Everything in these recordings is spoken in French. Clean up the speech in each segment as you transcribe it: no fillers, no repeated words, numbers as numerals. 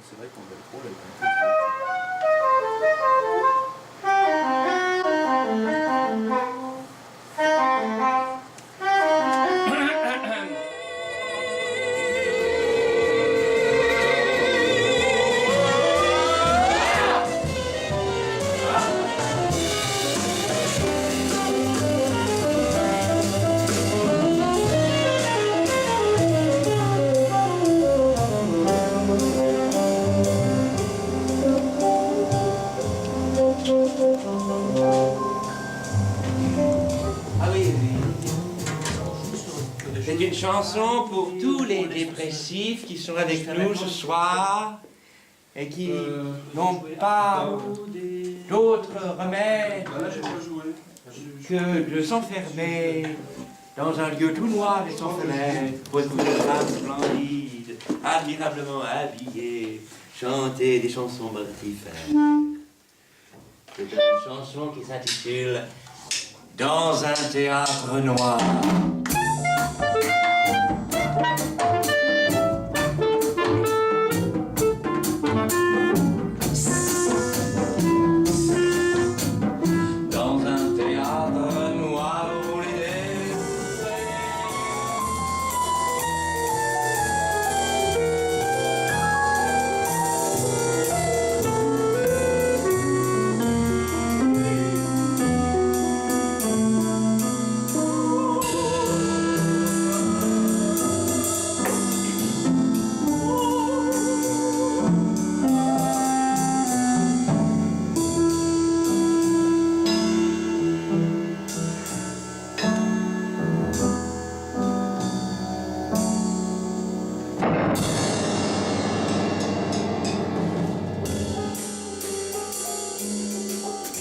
C'est vrai qu'on va le rôle avec un C'est une chanson pour tous les dépressifs qui sont avec nous ce soir et qui n'ont pas d'autre remède que de s'enfermer dans un lieu tout noir et sans fenêtre pour écouter des femmes splendides, admirablement habillées, chanter des chansons mortifères. C'est une chanson qui s'intitule « Dans un théâtre noir ».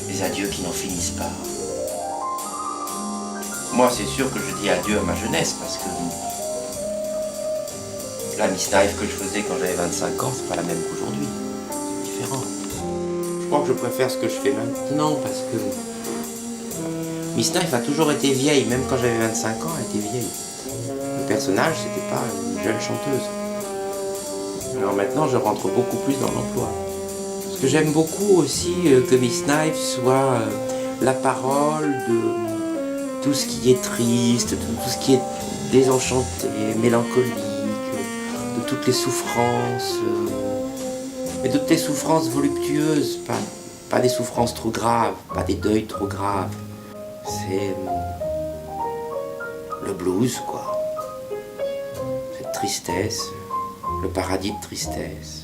Des adieux qui n'en finissent pas. Moi, c'est sûr que je dis adieu à ma jeunesse parce que la Miss Knife que je faisais quand j'avais 25 ans, c'est pas la même qu'aujourd'hui. C'est différent. Je crois que je préfère ce que je fais maintenant parce que Miss Knife a toujours été vieille, même quand j'avais 25 ans, elle était vieille. Le personnage, c'était pas une jeune chanteuse. Alors maintenant, je rentre beaucoup plus dans l'emploi. Ce que j'aime beaucoup aussi que Miss Knife soit la parole de tout ce qui est triste, tout ce qui est désenchanté, mélancolique, de toutes les souffrances, mais toutes les souffrances voluptueuses, pas des souffrances trop graves, pas des deuils trop graves. C'est le blues, quoi. Cette tristesse, le paradis de tristesse.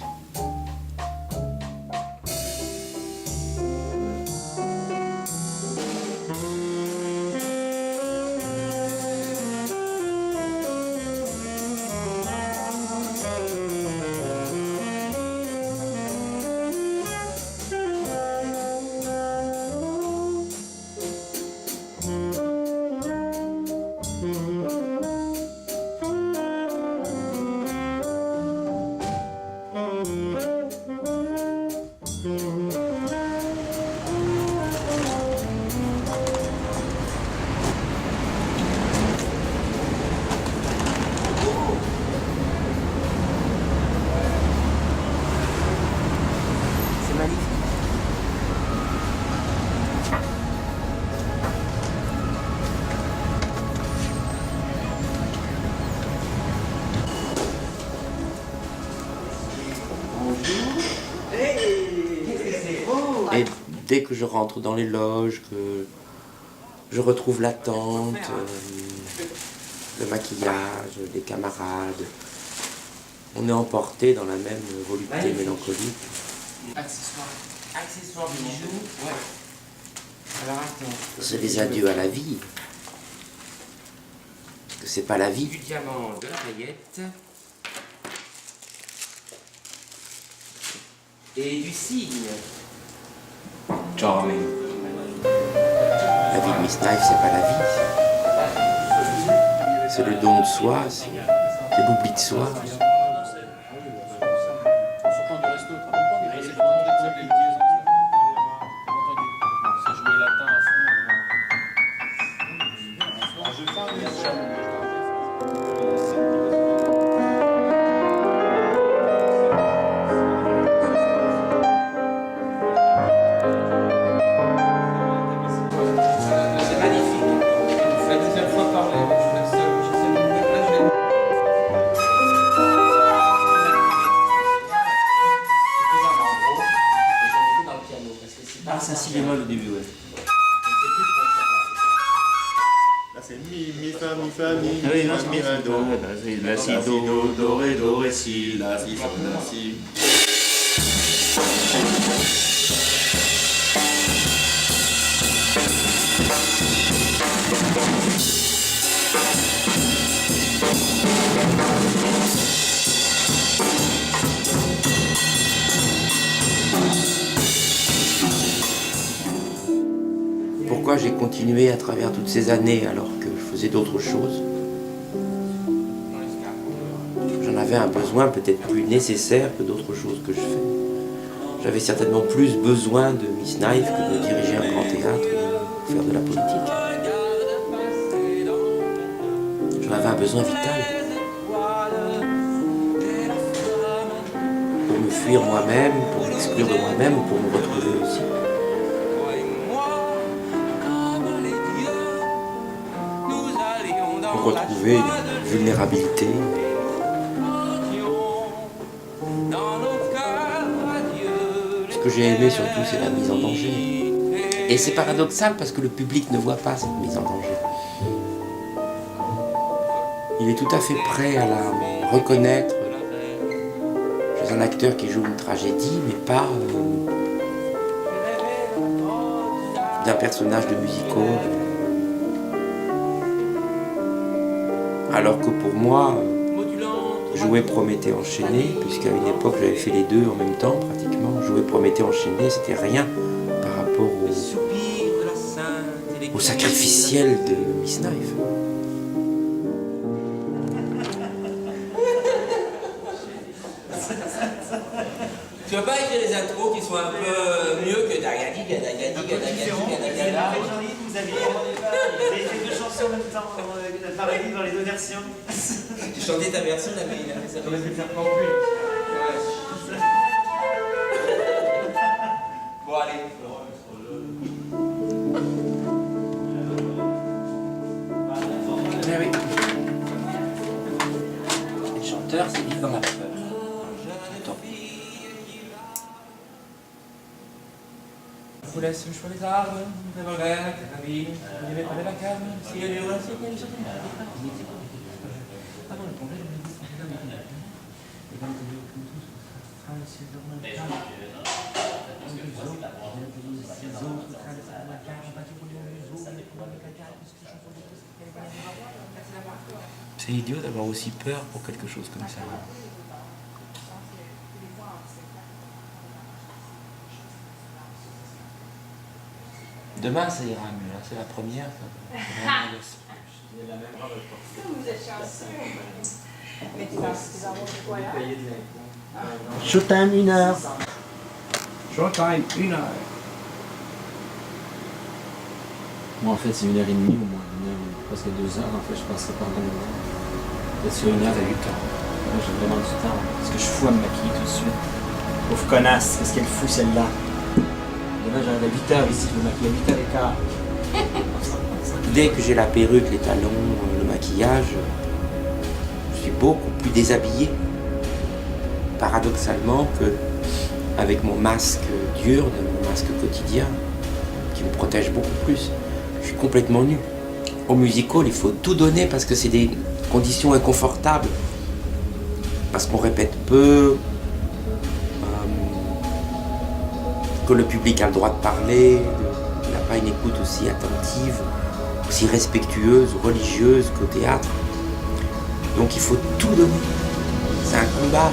Et dès que je rentre dans les loges, que je retrouve l'attente, le maquillage, les camarades, on est emporté dans la même volupté mélancolique. Accessoires bijoux, ouais. Alors attends. C'est des adieux à la vie. Que c'est pas la vie. Du diamant, de la paillette. Et du cygne. Charming. La vie de Miss Knife, c'est pas la vie. C'est le don de soi, c'est l'oubli de soi. si bémol au début, ouais. Là c'est mi, fa, mi, fa, mi, Ah oui, non, fa, c'est mi, bien. fa, do. La, si, do, ré, si. La, si, fa, la, si. Pourquoi j'ai continué à travers toutes ces années alors que je faisais d'autres choses? J'en avais un besoin peut-être plus nécessaire que d'autres choses que je fais. J'avais certainement plus besoin de Miss Knife que de diriger un grand théâtre ou faire de la politique. J'en avais un besoin vital. Pour me fuir moi-même, pour m'exclure de moi-même ou pour me retrouver aussi. Pour retrouver une vulnérabilité. Ce que j'ai aimé surtout, c'est la mise en danger. Et c'est paradoxal parce que le public ne voit pas cette mise en danger. Il est tout à fait prêt à la reconnaître chez un acteur qui joue une tragédie, mais pas d'un personnage de musical. Alors que pour moi, jouer Prométhée enchaîné, puisqu'à une époque j'avais fait les deux en même temps pratiquement, jouer Prométhée enchaîné, c'était rien par rapport au sacrificiel de Miss Knife. Tu vas pas écrire les intros qui sont un peu mieux que Dagadi, Gadagadi, Gadagadi, Gadagada. Vous avez fait deux chansons en même temps, pareil dans les deux versions. Tu chantais ta version, là, mais il a fait sa J'aurais pu version. le faire non plus. Bon, allez. Ah oui. Les chanteurs, c'est vivre dans la peur. Attends. Je vous laisse le choix des arbres, des regrets, des carabines, il n'y avait pas de la calme, s'il y a des relations, il y a une certaine. Ah non, le problème, je me dis, c'est la vie. Et comme tu dis, comme tous, c'est normal. C'est idiot d'avoir aussi peur pour quelque chose comme ça. Demain, ça ira mieux. Là, c'est la première. Vous êtes chanceux. Mais tu vas avoir du voyage. Showtime 1 heure. Showtime, 1 heure. Moi, en fait, c'est 1h30 au moins. 1 heure, presque 2 heures. En fait, je passerai pas mal de temps. Peut-être sur 1 heure, t'as du temps. Moi, j'ai vraiment du temps. Parce que je suis fou à me maquiller tout de suite. Pauvre connasse, qu'est-ce qu'elle fout celle-là? Demain, j'arrive à 8h ici. Je me maquille à 8h15. Dès que j'ai la perruque, les talons, le maquillage, je suis beaucoup plus déshabillé. Paradoxalement que avec mon masque diurne, mon masque quotidien, qui me protège beaucoup plus, je suis complètement nu. Au musical, il faut tout donner parce que c'est des conditions inconfortables. Parce qu'on répète peu, que le public a le droit de parler, qu'il n'a pas une écoute aussi attentive, aussi respectueuse ou religieuse qu'au théâtre. Donc il faut tout donner. C'est un combat.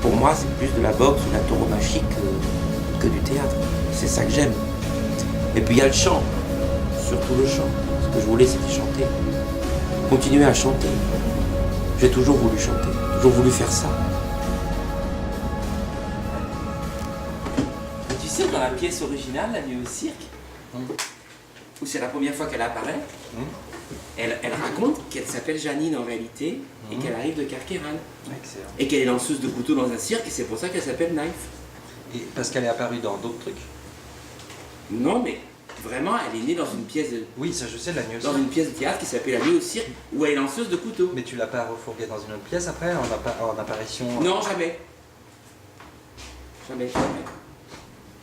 Pour moi, c'est plus de la boxe ou de la tauromachie que du théâtre. C'est ça que j'aime. Et puis il y a le chant, surtout le chant. Ce que je voulais, c'était chanter. Continuer à chanter. J'ai toujours voulu chanter, toujours voulu faire ça. Et tu sais, dans la pièce originale, La nuit au cirque, où c'est la première fois qu'elle apparaît, elle raconte qu'elle s'appelle Janine en réalité et qu'elle arrive de Carqueiranne. Excellent. Et qu'elle est lanceuse de couteau dans un cirque et c'est pour ça qu'elle s'appelle Knife. Et parce qu'elle est apparue dans d'autres trucs. Non, mais vraiment, elle est née dans une pièce de, Oui, ça je sais, la nuit aussi. dans une pièce de théâtre qui s'appelle La nuit au cirque où elle est lanceuse de couteau. Mais tu l'as pas refourguée dans une autre pièce après, en apparition? Non, jamais. Jamais, jamais.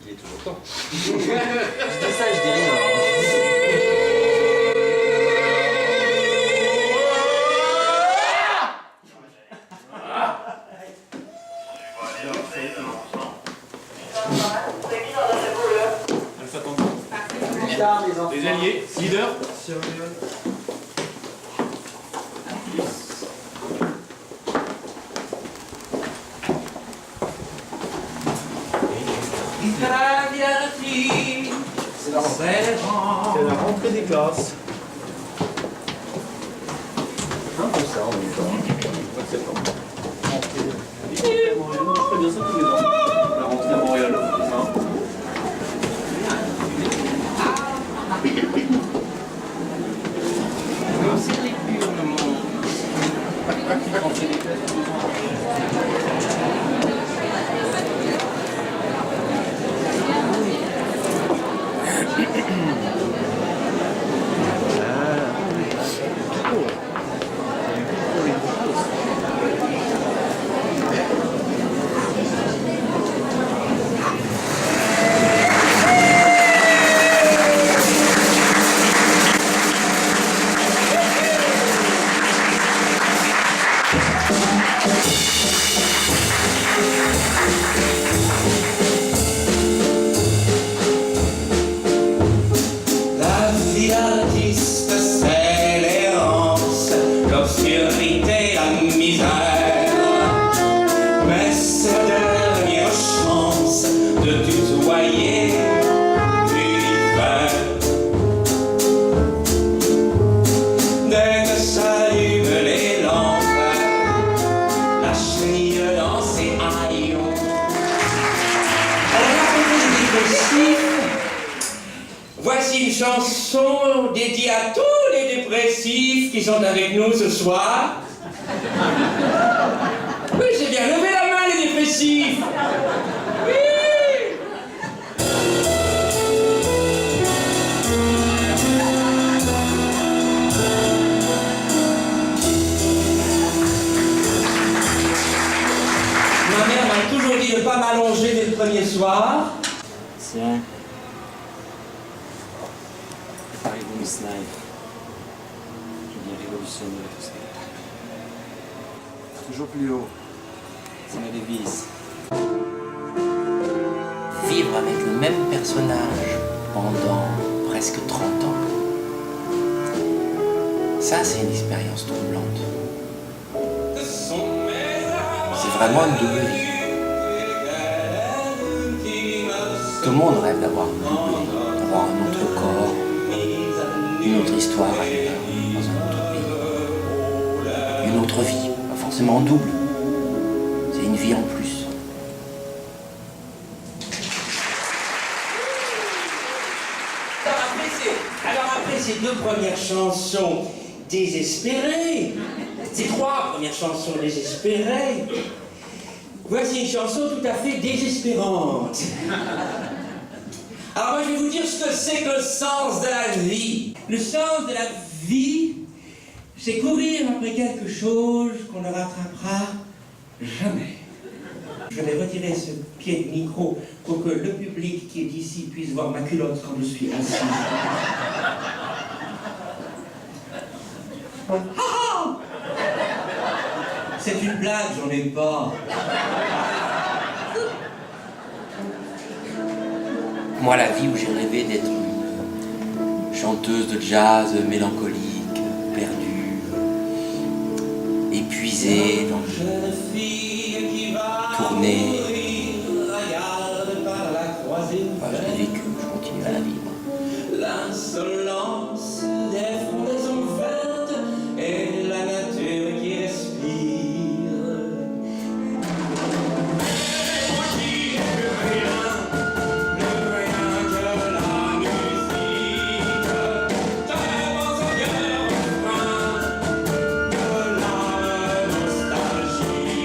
Il est toujours temps. Je dis ça, je dis rien. Alpha Tango. Les alliés, leader. C'est la rentrée des classes. Un peu ça en même temps. Mois de septembre. Rentrée à Montréal. Non, je fais bien ça tous les ans. La rentrée à Montréal. Non. La vie artiste, c'est l'errance, l'obscurité, la misère. Mais c'est la dernière chance de tutoyer l'hiver. Dès que s'allument les lampes, la chenille dans ses haillons. Alors, à propos des dépressifs, voici une chanson dédiée à tous les dépressifs qui sont avec nous ce soir. Oui, c'est bien. Levez la main, les dépressifs. Oui. Ma mère m'a toujours dit de ne pas m'allonger dès le premier soir. Tiens. Préparez-vous, Miss Knife. Je viens révolutionner tout ça. Toujours plus haut. C'est ma devise. Vivre avec le même personnage pendant presque 30 ans, ça c'est une expérience troublante. C'est vraiment une double vie. Tout le monde rêve d'avoir un double, d'avoir un autre corps, une autre histoire ailleurs, dans un autre pays, une autre vie, pas forcément en double, c'est une vie en plus. Alors après ces deux premières chansons désespérées, ces trois premières chansons désespérées, voici une chanson tout à fait désespérante. Alors moi je vais vous dire ce que c'est que le sens de la vie. Le sens de la vie, c'est courir après quelque chose qu'on ne rattrapera jamais. Je vais retirer ce pied de micro pour que le public qui est ici puisse voir ma culotte quand je suis assis. Ah! C'est une blague, j'en ai pas. Moi, la vie où j'ai rêvé d'être une chanteuse de jazz mélancolique, perdue, épuisée dans tournée. Enfin, je l'ai vécu, je continue à la vivre. L'insolence des frondaisons vertes et la nature qui respire. Moi qui n'ai plus rien que la musique. Tellement au cœur refrain de l'âme nostalgique.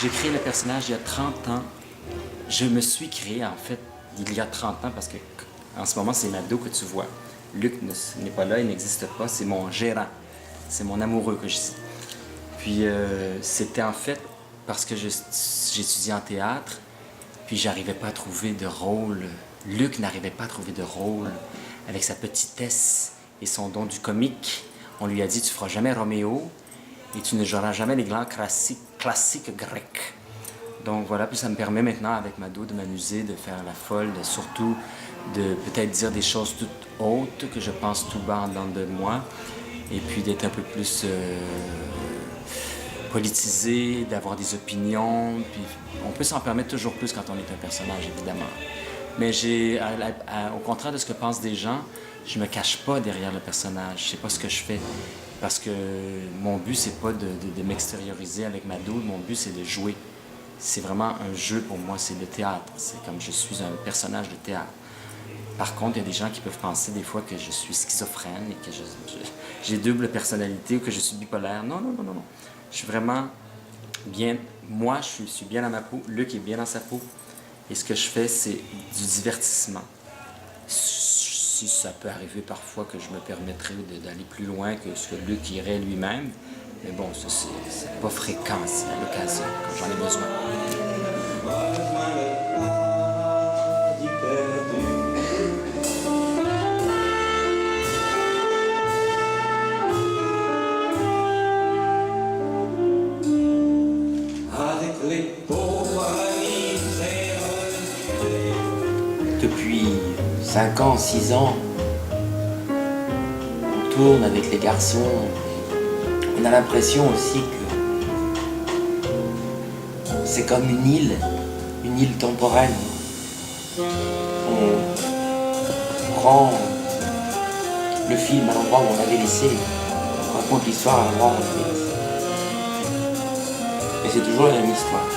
J'ai créé le personnage il y a 30 ans. Je me suis créé, en fait, il y a 30 ans, parce que en ce moment, c'est Mado que tu vois. Luc n'est pas là, il n'existe pas, c'est mon gérant. C'est mon amoureux que je dis. Puis c'était en fait parce que j'étudiais en théâtre, puis j'arrivais pas à trouver de rôle. Luc n'arrivait pas à trouver de rôle avec sa petitesse et son don du comique. On lui a dit, tu feras jamais Roméo et tu ne joueras jamais les grands classiques grecs. Donc voilà, puis ça me permet maintenant avec Mado de m'amuser, de faire la folle, surtout de peut-être dire des choses toutes hautes que je pense tout bas en dedans de moi, et puis d'être un peu plus politisé, d'avoir des opinions, puis on peut s'en permettre toujours plus quand on est un personnage, évidemment. Mais au contraire de ce que pensent des gens, je me cache pas derrière le personnage, je sais pas ce que je fais. Parce que mon but, c'est pas de m'extérioriser avec Mado, mon but, c'est de jouer. C'est vraiment un jeu pour moi, c'est le théâtre. C'est comme je suis un personnage de théâtre. Par contre, il y a des gens qui peuvent penser des fois que je suis schizophrène et que j'ai double personnalité ou que je suis bipolaire. Non, non, non, non, non. Je suis vraiment bien. Moi, je suis bien dans ma peau. Luc est bien dans sa peau. Et ce que je fais, c'est du divertissement. Si ça peut arriver parfois que je me permettrais d'aller plus loin que ce que Luc irait lui-même. Mais bon, ça, c'est pas fréquent, c'est à l'occasion, quand j'en ai besoin. Depuis 5 ans, 6 ans, on tourne avec les garçons. On a l'impression aussi que c'est comme une île temporelle. On prend le film à l'endroit où on l'avait laissé, on raconte l'histoire à l'endroit où on l'avait laissé. Et c'est toujours la même histoire.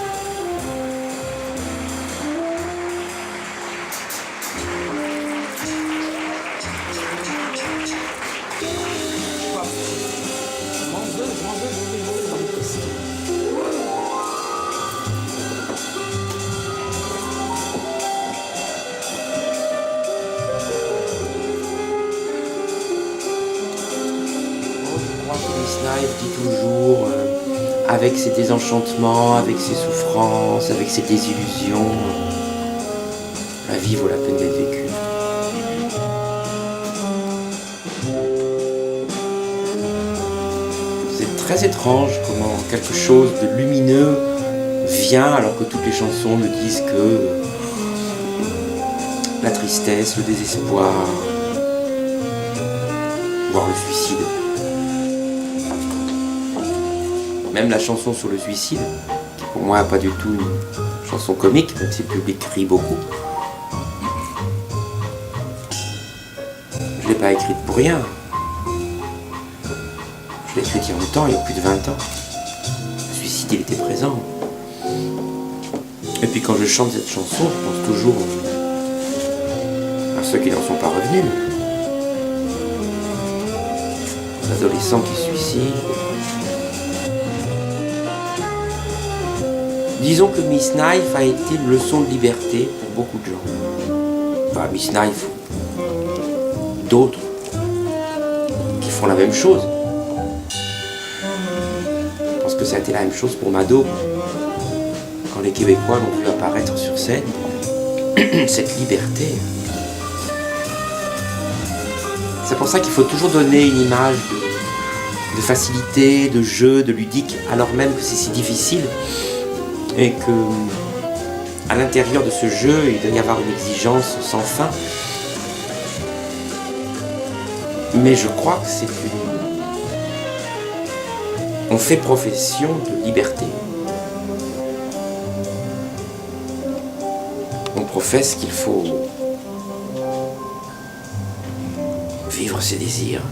Dit toujours, avec ses désenchantements, avec ses souffrances, avec ses désillusions, la vie vaut la peine d'être vécue. C'est très étrange comment quelque chose de lumineux vient alors que toutes les chansons me disent que la tristesse, le désespoir, voire le suicide. Même la chanson sur le suicide, qui pour moi n'est pas du tout une chanson comique, même si le public rit beaucoup. Je ne l'ai pas écrite pour rien. Je l'ai écrite il y a longtemps, il y a plus de 20 ans. Le suicide, il était présent. Et puis quand je chante cette chanson, je pense toujours à ceux qui n'en sont pas revenus. Les adolescents qui se suicident. Disons que Miss Knife a été une leçon de liberté pour beaucoup de gens. Enfin, Miss Knife, d'autres qui font la même chose. Je pense que ça a été la même chose pour Mado. Quand les Québécois l'ont vu apparaître sur scène, cette liberté. C'est pour ça qu'il faut toujours donner une image de facilité, de jeu, de ludique, alors même que c'est si difficile. Et que, à l'intérieur de ce jeu, il doit y avoir une exigence sans fin. Mais je crois que c'est une... On fait profession de liberté. On professe qu'il faut vivre ses désirs.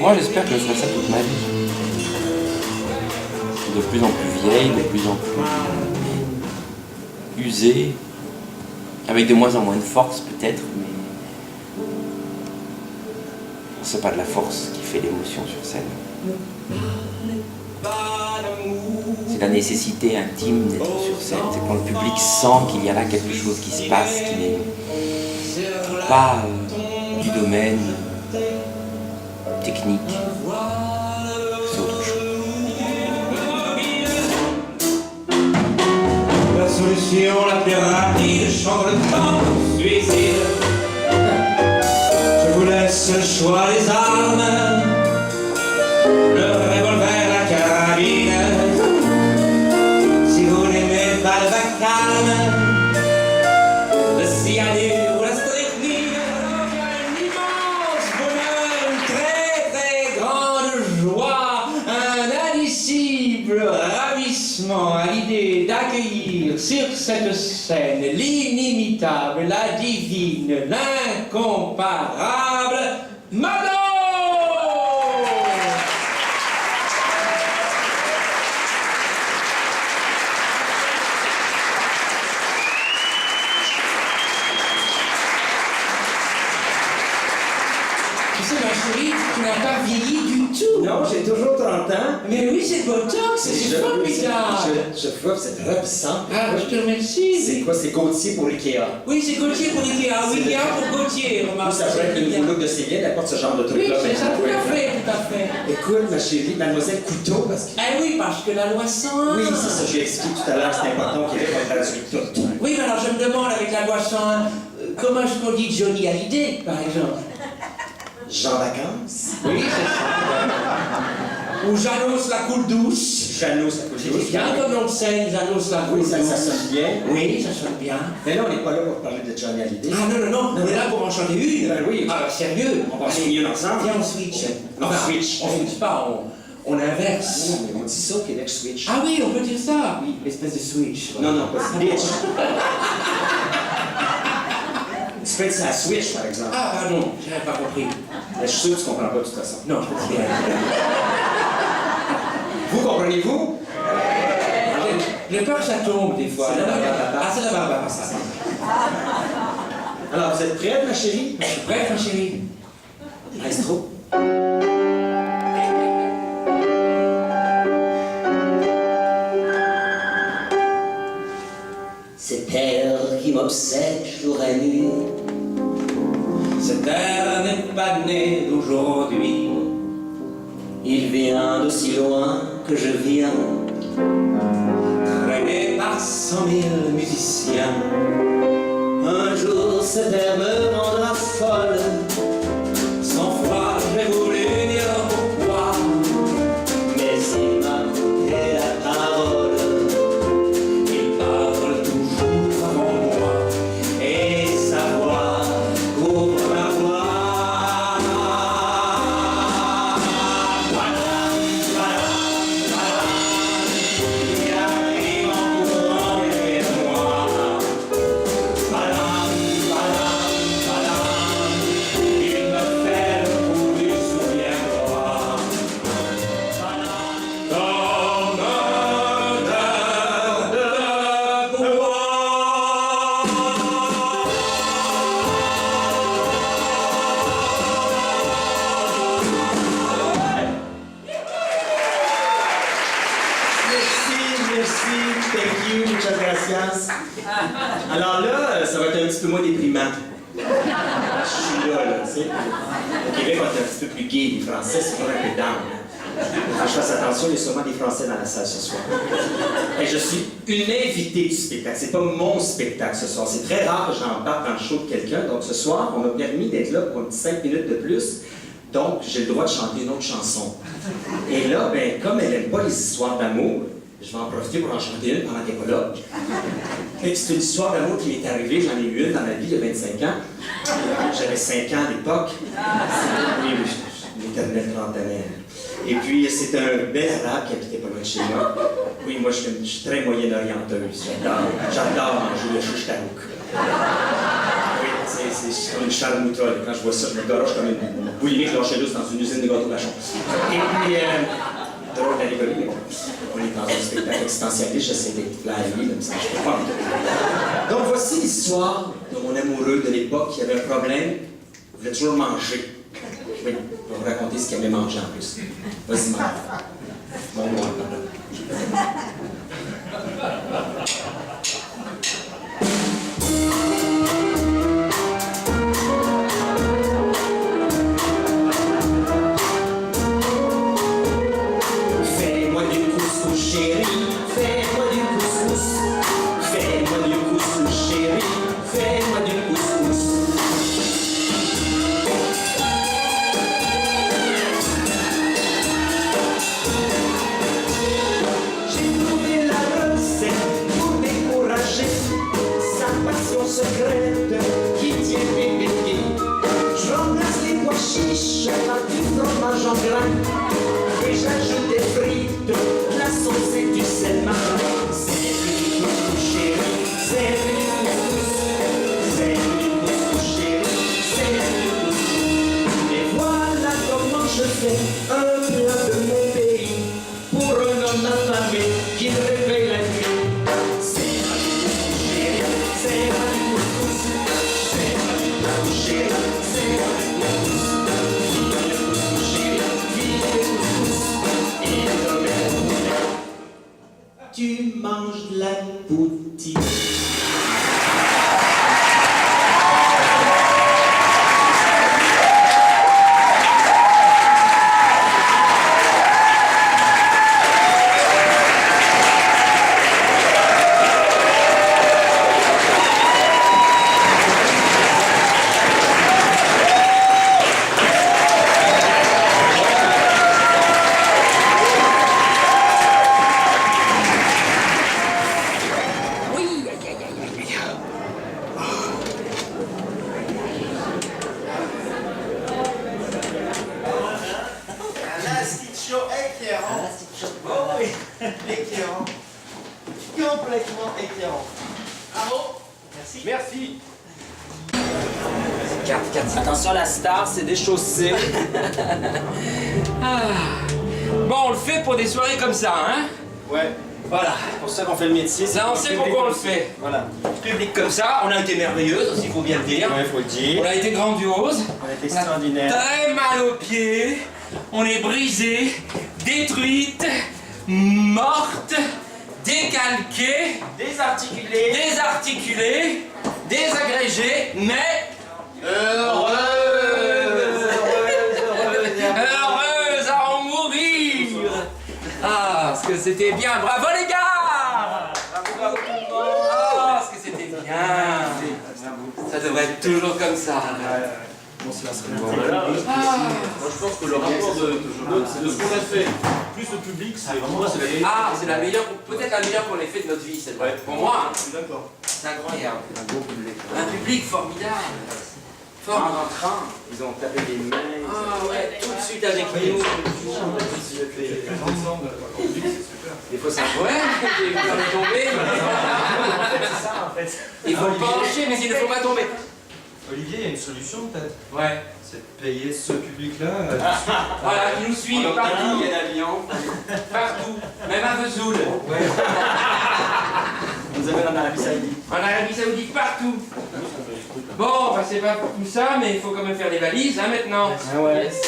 Moi, j'espère que je ferai ça toute ma vie. De plus en plus vieille, de plus en plus usée, avec de moins en moins de force peut-être, mais c'est pas de la force qui fait l'émotion sur scène. C'est la nécessité intime d'être sur scène. C'est quand le public sent qu'il y a là quelque chose qui se passe, qui n'est pas du domaine technique. C'est autre chose. La solution la plus rapide change le temps suicide. Je vous laisse le choix des armes, le revolver, la carabine. Si vous n'aimez pas le vacarme, le cyanure ou la strychnine, alors il y a un immense bonheur, une très très grande joie, un indicible ravissement à l'idée d'accueillir sur cette scène l'inimitable, la divine, l'incomparable Manon! Tu sais, ma chérie, tu n'as pas vieilli du tout. Non, j'ai toujours 30 ans. Mais oui, c'est Botox, c'est formidable. Je vois, vous êtes ravissant. Ah, je te remercie. C'est quoi, c'est Gauthier pour Ikea? Oui, c'est Gauthier pour Ikea. Oui, Ikea pour Gauthier. Moi, ça pourrait être le nouveau look de Céline, elle porte ce genre de Oui, truc-là. c'est ça, tout à fait, tout à fait. Écoute, ma chérie, mademoiselle Couteau, parce que... Ah oui, parce que la loi 101... Oui, c'est ça, j'ai expliqué tout à l'heure, c'est important au Québec, on traduit tout. Oui, mais alors je me demande avec la loi 101, comment est-ce qu'on dit Johnny Hallyday, par exemple? Jean Vacances? Oui, c'est ça. Ou Janos la coule douce. Janos la coule C'est douce. bien comme nom de scène, Janos la coule Oui, douce. ça sonne bien. Oui, ça sonne bien. Mais là, on n'est pas là pour parler de Johnny Hallyday. Ah non, non, non, on est là pour en chanter une. Ben oui. Ah, sérieux. On va se mieux ensemble. Viens, on switch. On switch. On switch pas, on inverse. Non, mais on dit ça au Québec, switch. Ah oui, on peut dire ça. Oui, l'espèce de switch. Non, non, pas bitch. Tu peux dire ça à switch, par exemple. Ah, pardon, j'avais pas compris. Mais je suis sûr que tu comprends pas de toute façon. Non, je peux te dire. Vous comprenez-vous? J'ai peur que ça tombe des fois. C'est la barbare. Ah, c'est la barbare, ça. Alors, vous êtes prête, ma chérie? Je suis prête, ma chérie. Maestro. Cette terre qui m'obsède jour et nuit. Cette terre n'est pas née d'aujourd'hui. Il vient d'aussi loin que je viens, traîné par 100 000 musiciens. Un jour cette terre me rendra folle. Sans foi, j'ai voulu dire pourquoi, mais il m'a coupé la parole. Il parle toujours avant moi, et sa voix couvre ma voix. Il arrive en courant derrière moi. Il me fait le coup du souviendra. Comme de pouvoir. Merci, thank you, muchas gracias. Alors là, ça va être un petit peu moins déprimant. Je suis là, tu sais. Au Québec, on est un petit peu plus gay, les Français, c'est pas un peu down. Il faut que je fasse attention, il y a sûrement des Français dans la salle ce soir. Et je suis une invitée du spectacle, c'est pas mon spectacle ce soir. C'est très rare que j'en parle dans le show de quelqu'un, donc ce soir, on m'a permis d'être là pour 5 minutes de plus. Donc, j'ai le droit de chanter une autre chanson. Et là, ben, comme elle n'aime pas les histoires d'amour, je vais en profiter pour en chanter une pendant qu'elle n'est pas là. Et c'est une histoire d'amour qui m'est arrivée, j'en ai eu une dans ma vie il y a 25 ans. J'avais 5 ans à l'époque. Oui, oui, je suis une éternelle trentenaire. Et puis, c'est un bel arabe qui habitait pas loin de chez moi. Oui, moi, je suis très moyen-orienteuse. J'adore manger le chouch tarouk. Oui, c'est comme une Charles Mouton. Quand je vois ça, je me garoche comme une boulimique lâchée douce dans une usine de gâteaux Vachon. Et puis, drôle d'allégorie, mais bon, on est dans un spectacle existentialiste, j'essaie d'être là à lui, mais ça ne marche pas. Donc, voici l'histoire de mon amoureux de l'époque qui avait un problème. Il voulait toujours manger. Oui, je vais vous raconter ce qu'il aimait manger en plus. Vas-y, mange. Bon, bon, fais-moi du couscous, chérie. Fais-moi du couscous. Fais-moi du couscous, chérie. Fais-moi du couscous. J'ai trouvé la recette pour décourager sa passion secrète qui tient des pieds. Je remplace les pois chiches par du fromage en grain et j'ajoute des frites, de la sauce et du sel marin. C'est du couscous, chérie, c'est du couscous. C'est du couscous, chérie, c'est du couscous. Et voilà comment je fais un plat de mon pays pour un homme affamé qui réveille la nuit. C'est pas du couscous, chérie, c'est pas du couscous. C'est pas du couscous, chérie, c'est pas du couscous. Vive le couscous, chérie, vive le couscous. Et demain, tu manges de la poutine. Un asticcio éclairant. Oh oui, éclairant. Complètement éclairant. Bravo. Merci. Merci. Attention, la star, c'est déchaussé. Bon, on le fait pour des soirées comme ça, hein? Ouais. Voilà. C'est pour ça qu'on fait le métier. Ça, on sait pourquoi on le fait. Voilà. Public comme ça, on a été merveilleuse aussi, il faut bien le dire. Ouais, faut le dire. On a été grandiose. On a été extraordinaire. Très mal aux pieds. On est brisé, détruite, morte, décalquée, désarticulée, désagrégée, mais heureuse à en mourir. Ah, ce que c'était bien. Bravo les gars. Bravo. Ah, ce que c'était bien. Ça devrait être toujours comme ça. Bon, cela serait Moi, je pense que le rapport de ce qu'on a fait, plus le public, c'est vraiment c'est la vérité. Ah, c'est la meilleure, peut-être la meilleure qu'on ait fait de notre vie, c'est vrai. Pour moi, Je suis d'accord. c'est incroyable. Un public formidable. Fort en train. Ils ont tapé des mains. Ah ouais, tout de suite avec nous. Ensemble, en public, c'est super. Des fois, ça Ouais, j'ai peur de tomber. C'est ça, en fait. Il faut pencher, mais il ne faut pas tomber. Olivier, il y a une solution, peut-être. Ouais. C'est de payer ce public-là. Voilà, ils nous suivent partout. il y a l'avion. Partout. Même à Vesoul. Vous avez en Arabie Saoudite. En Arabie Saoudite, partout. Bon, bah c'est pas tout ça, mais il faut quand même faire des valises, hein, maintenant. Ah ouais. Yes.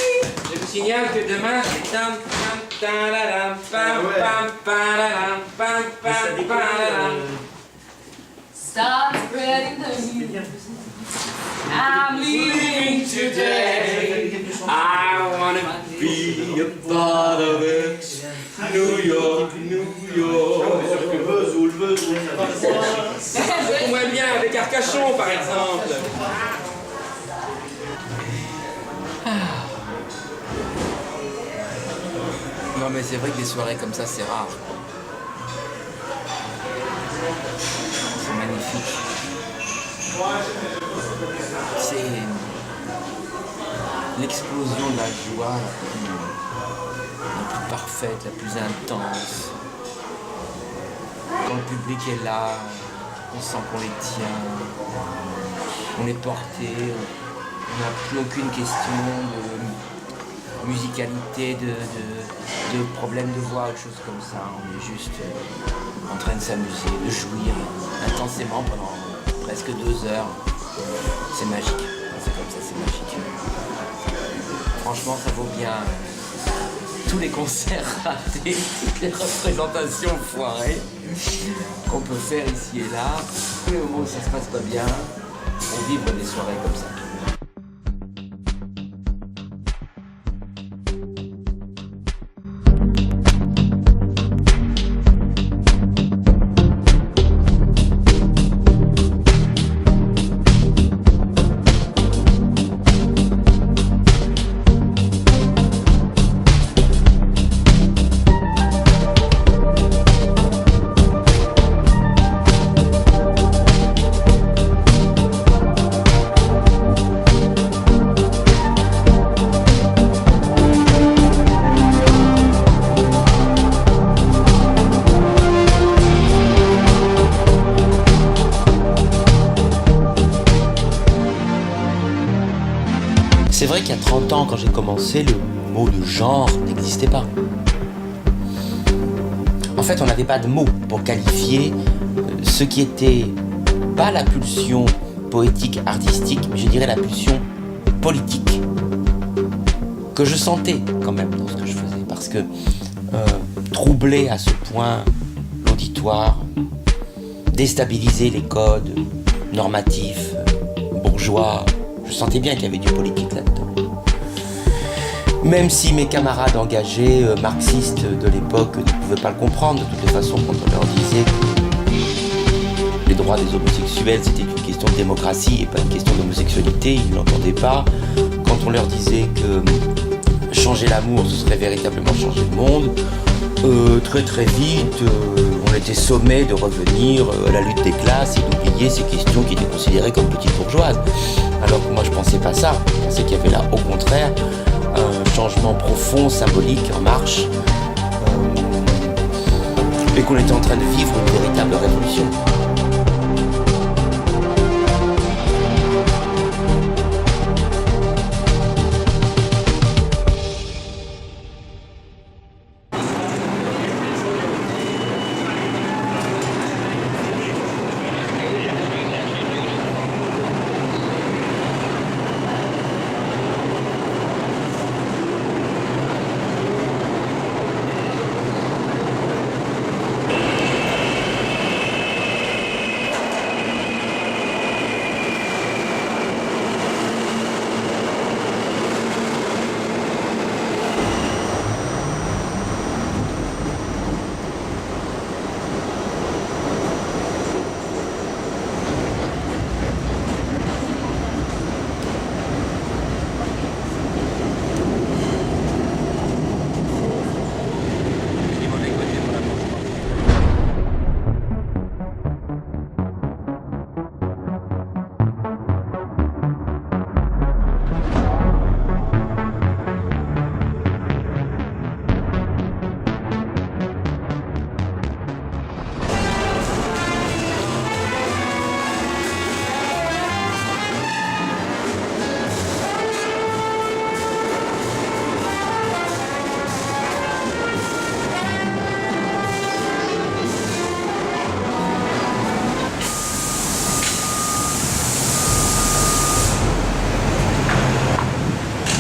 Je vous signale que demain, c'est tam tam tararam, pam Ouais. pam pararam, pam pam pararam. Start spreading the news. I'm Leaving today, I wanna be a part of it. New York, New York. On voit bien avec Arcachon, par exemple. Non, mais c'est vrai que des soirées comme ça, c'est rare. C'est magnifique. C'est l'explosion de la joie la plus parfaite, la plus intense. Quand le public est là, on sent qu'on les tient, on est porté, On n'a plus aucune question de musicalité, de problème de voix, autre chose comme ça. On est juste en train de s'amuser, de jouir intensément pendant presque 2 heures. C'est magique. C'est comme ça, c'est magique. Franchement, ça vaut bien tous les concerts ratés, toutes les représentations foirées qu'on peut faire ici et là. Tous les moments où ça se passe pas bien, on vivre des soirées comme ça. C'est vrai qu'il y a 30 ans, quand j'ai commencé, le mot de genre n'existait pas. En fait, on n'avait pas de mots pour qualifier ce qui était pas la pulsion poétique, artistique, mais je dirais la pulsion politique que je sentais quand même dans ce que je faisais. Parce que troubler à ce point l'auditoire, déstabiliser les codes normatifs, bourgeois, je sentais bien qu'il y avait du politique là-dedans. Même si mes camarades engagés, marxistes de l'époque, ne pouvaient pas le comprendre, de toutes les façons, quand on leur disait que les droits des homosexuels c'était une question de démocratie et pas une question d'homosexualité, ils ne l'entendaient pas. Quand on leur disait que changer l'amour, ce serait véritablement changer le monde, très très vite, on était sommé de revenir à la lutte des classes et d'oublier ces questions qui étaient considérées comme petites bourgeoises. Alors que moi je pensais pas ça, je pensais qu'il y avait là au contraire un changement profond, symbolique, en marche, et qu'on était en train de vivre une véritable révolution.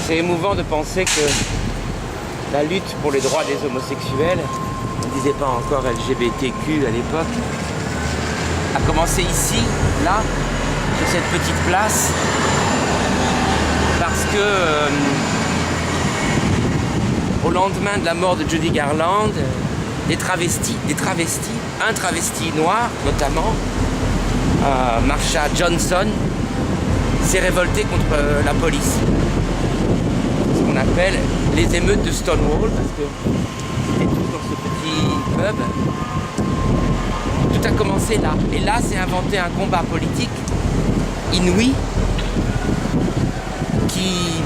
C'est émouvant de penser que la lutte pour les droits des homosexuels, on ne disait pas encore LGBTQ à l'époque, a commencé ici, là, sur cette petite place, parce que au lendemain de la mort de Judy Garland, un travesti noir notamment, Marsha Johnson, s'est révolté contre la police. Ce qu'on appelle les émeutes de Stonewall, parce que c'était tout dans ce petit pub. Tout a commencé là. Et là, s'est inventé un combat politique inouï qui,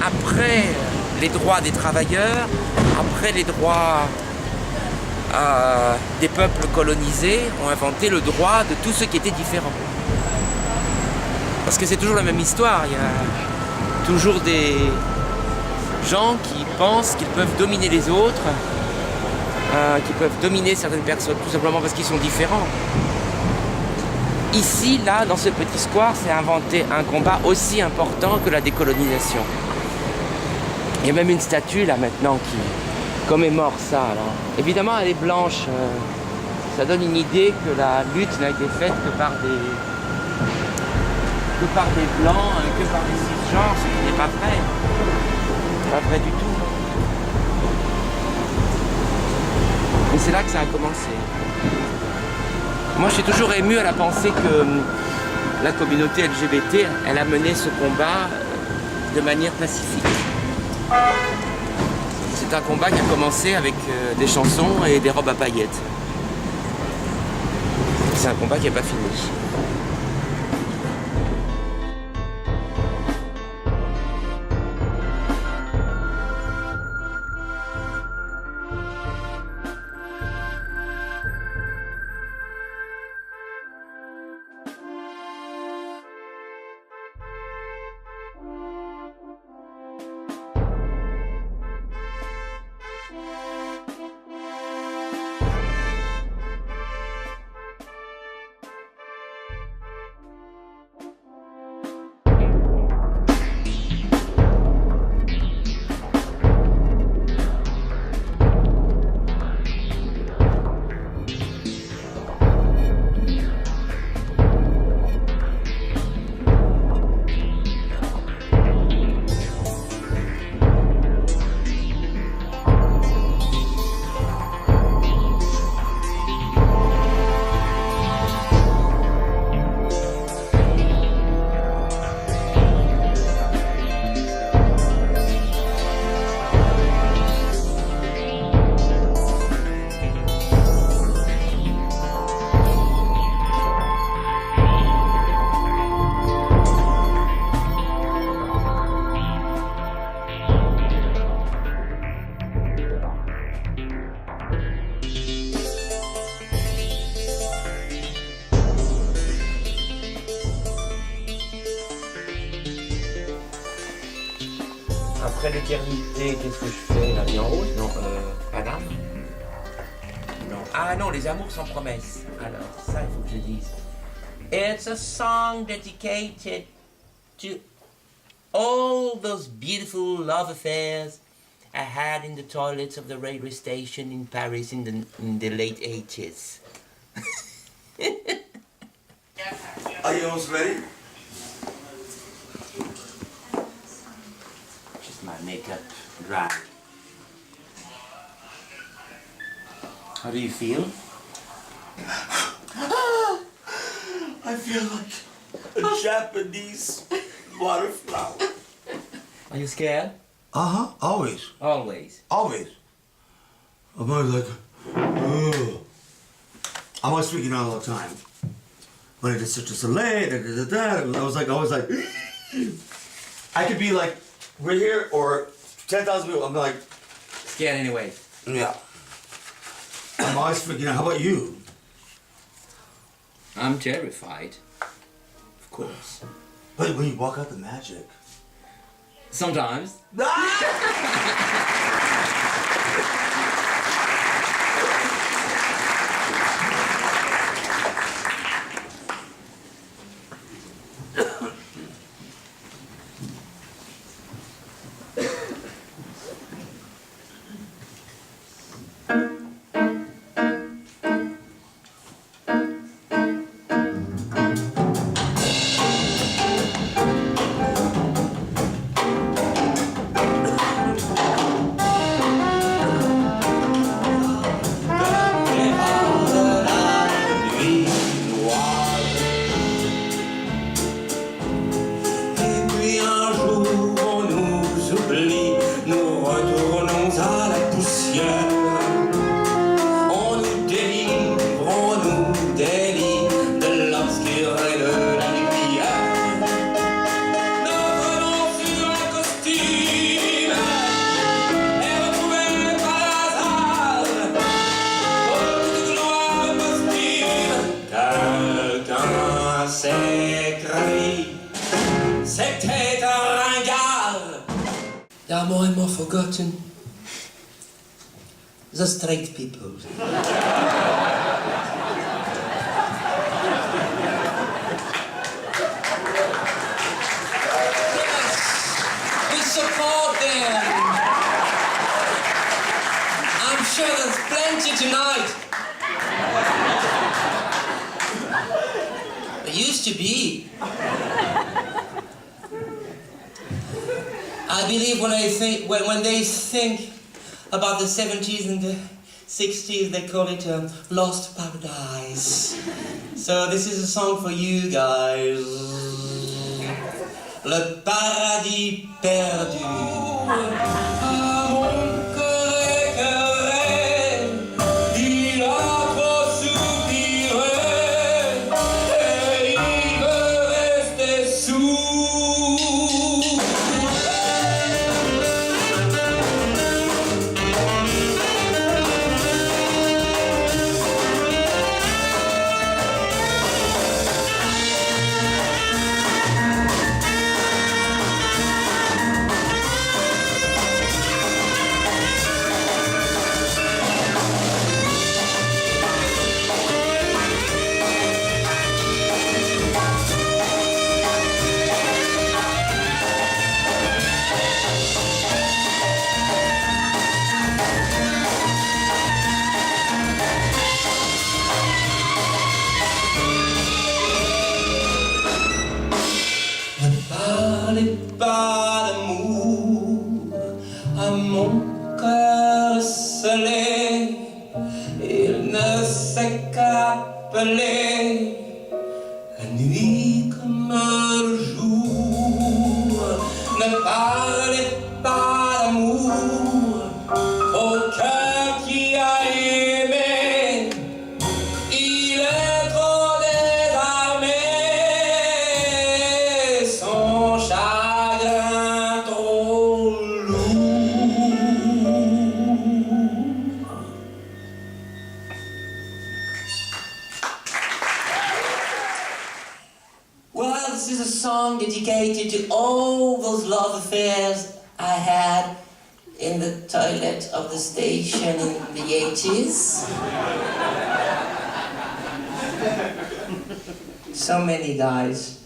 après les droits des travailleurs, après les droits des peuples colonisés, ont inventé le droit de tous ceux qui étaient différents. Parce que c'est toujours la même histoire. Il y a toujours des gens qui pensent qu'ils peuvent dominer les autres, qui peuvent dominer certaines personnes, tout simplement parce qu'ils sont différents. Ici, là, dans ce petit square, c'est inventé un combat aussi important que la décolonisation. Il y a même une statue, là, maintenant, qui commémore ça. Alors. Évidemment, elle est blanche. Ça donne une idée que la lutte n'a été faite que par des blancs, que par des cisgenres, ce qui n'est pas vrai. Pas vrai du tout. Mais c'est là que ça a commencé. Moi, je suis toujours ému à la pensée que la communauté LGBT, elle a mené ce combat de manière pacifique. C'est un combat qui a commencé avec des chansons et des robes à paillettes. C'est un combat qui n'est pas fini. Après l'éternité, qu'est-ce que je fais? La vie en rose? Non, Paname? Non. Ah non, les amours sans promesse. Alors, ça, il faut que je dise. It's a song dedicated to all those beautiful love affairs I had in the toilets of the railway station in Paris in the late 80s. Are you almost ready? Just my makeup dry. How do you feel? I feel like a Japanese waterflower. Are you scared? Always. Always. Always. I'm always like, ugh. I'm always freaking out all the time. When I did Cirque du Soleil, I was like, I could be like, right here or 10,000 people. I'm like, Scared anyway. yeah. I'm always freaking out. How about you? I'm terrified. Of course. But when you walk out the magic. Sometimes. c'était un ringard. There are more and more forgotten. The straight people. We support them. I'm sure there's plenty tonight. There used to be. I believe when they think about the 70s and the 60s, they call it a lost paradise. So this is a song for you guys. Le paradis perdu. Ah, mon cœur écœuré, il a trop soupiré et il veut rester sourd. Parlez pas d'amour à mon cœur scellé, il ne sait qu'appeler la nuit comme le jour. Ne parlez pas d'amour au cœur qui a aimé, il est trop désarmé, son chagrin trop lourd. Well, this is a song dedicated to all those love affairs I had in the toilet of the station in the 80s. So many guys.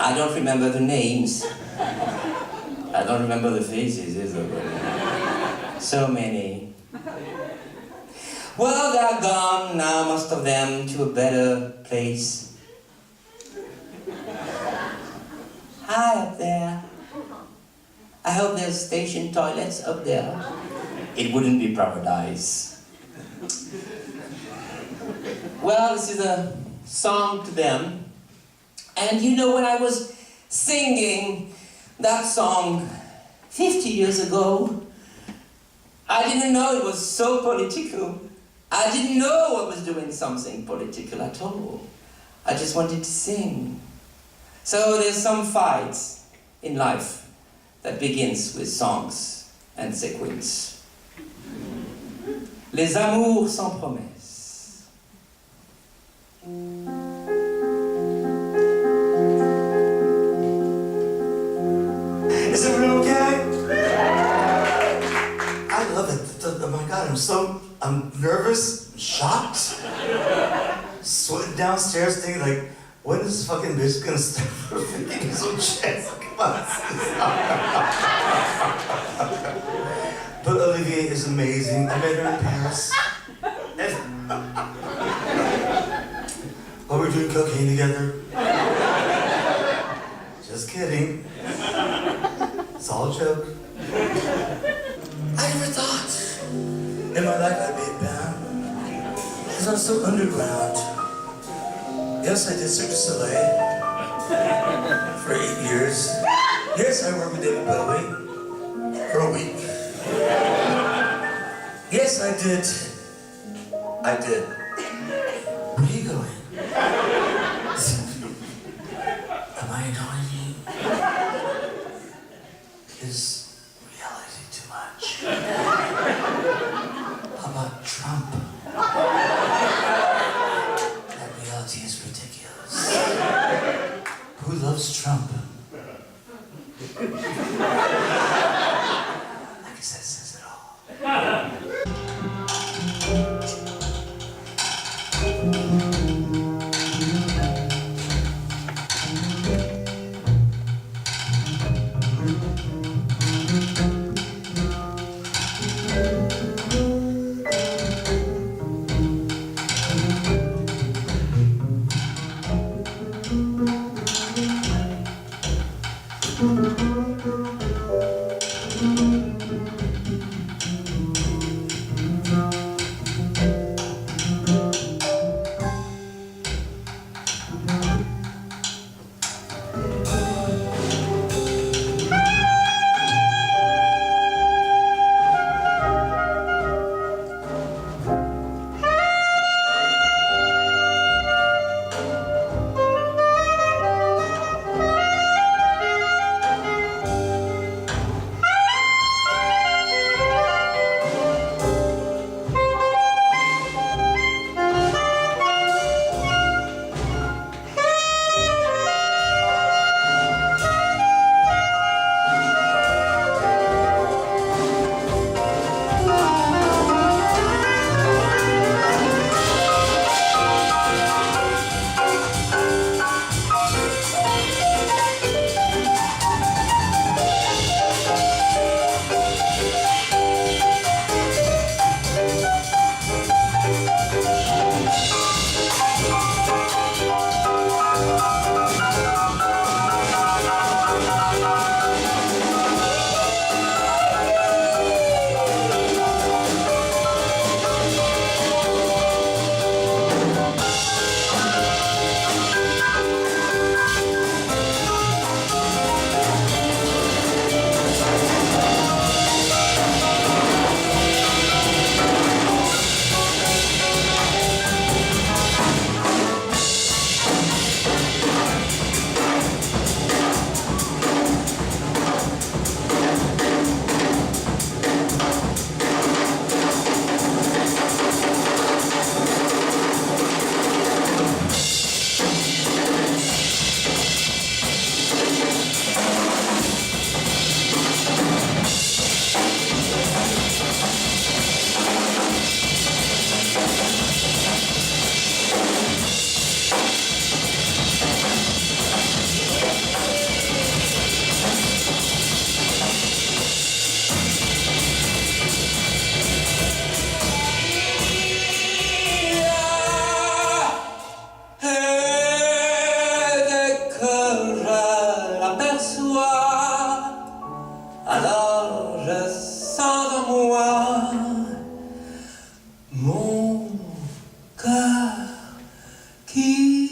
I don't remember the names. I don't remember the faces either. So many. Well, they're gone now, most of them, to a better place. Hi up there. I hope there's station toilets up there. It wouldn't be paradise. Well, this is a song to them. And you know, when I was singing that song 50 years ago, I didn't know it was so political. I didn't know I was doing something political at all. I just wanted to sing. So there's some fights in life that begins with songs and sequence. Les amours sans promesse. Is everyone okay? I love it. Oh my God, I'm nervous, shocked, sweating downstairs thinking like, when is this fucking bitch gonna start making some chest? Come on. But Olivier is amazing. I met her in Paris. While we were doing cocaine together. Just kidding. It's all a joke. I never thought in my life I'd be a band. Because I'm so underground. Yes, I did Cirque du Soleil for 8 years. Yes, I worked with David Bowie for a week. Yes, I did. Where are you going? Am I annoying you? Is reality too much? How about Trump? That reality is ridiculous. was Trump. I guess that says it all. Alors je sens en moi mon cœur qui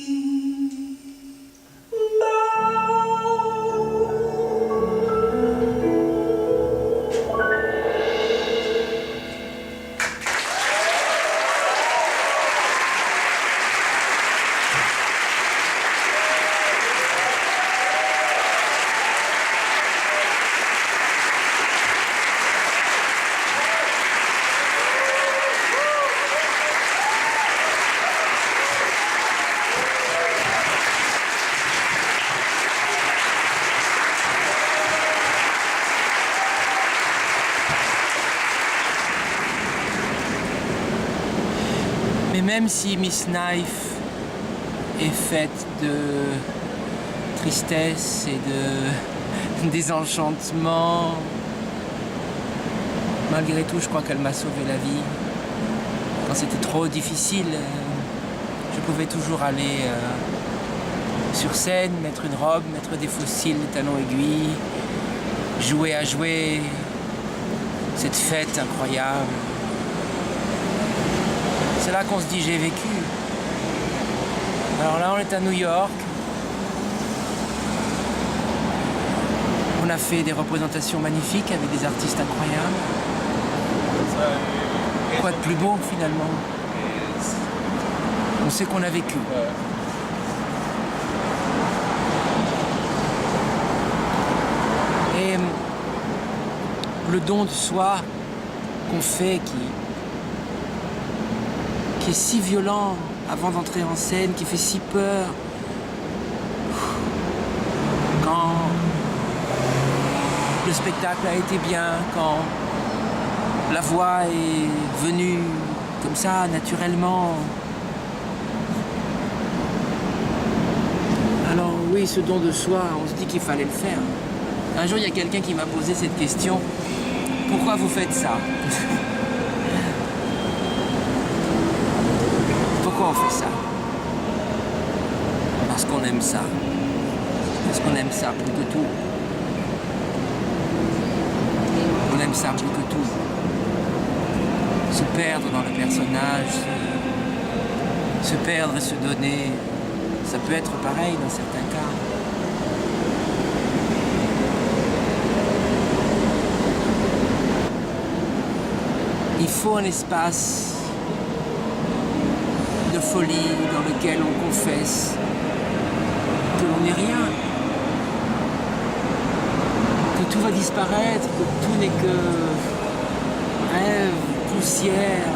Mais même si Miss Knife est faite de tristesse et de désenchantement, malgré tout, je crois qu'elle m'a sauvé la vie. Quand c'était trop difficile, je pouvais toujours aller sur scène, mettre une robe, mettre des fossiles, des talons aiguilles, jouer à jouer cette fête incroyable. C'est là qu'on se dit j'ai vécu. Alors là on est à New York. On a fait des représentations magnifiques avec des artistes incroyables. Quoi de plus beau finalement? On sait qu'on a vécu. Et le don de soi qu'on fait qui est si violent avant d'entrer en scène, qui fait si peur. le spectacle a été bien, quand la voix est venue comme ça, naturellement. Alors oui, ce don de soi, on se dit qu'il fallait le faire. Un jour, il y a quelqu'un qui m'a posé cette question. Pourquoi vous faites ça? Pourquoi on fait ça? Parce qu'on aime ça. Parce qu'on aime ça plus que tout. On aime ça plus que tout. Se perdre dans le personnage, se perdre et se donner, ça peut être pareil dans certains cas. Il faut un espace de folie dans lequel on confesse que l'on n'est rien, que tout va disparaître, que tout n'est que rêve, poussière.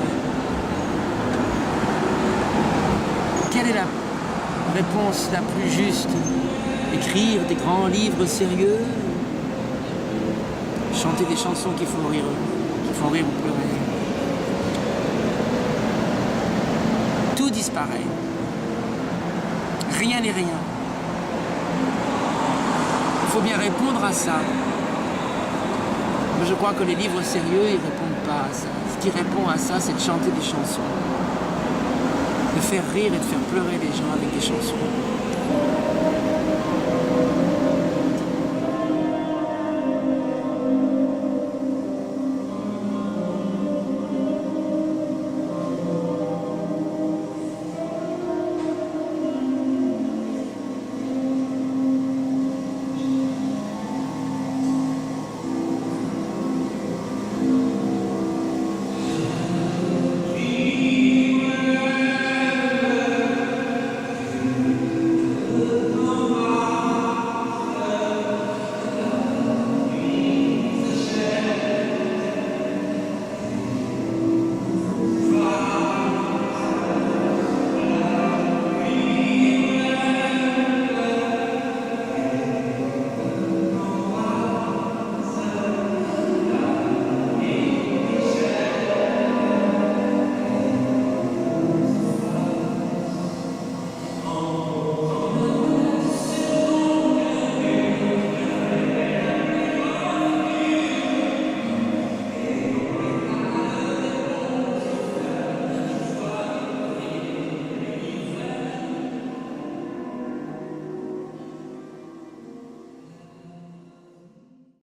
Quelle est la réponse la plus juste? Écrire des grands livres sérieux? Chanter des chansons qui font rire ou pleurer? Tout disparaît. Rien n'est rien. Il faut bien répondre à ça. Mais je crois que les livres sérieux, ils répondent pas à ça. Ce qui répond à ça, c'est de chanter des chansons. De faire rire et de faire pleurer les gens avec des chansons.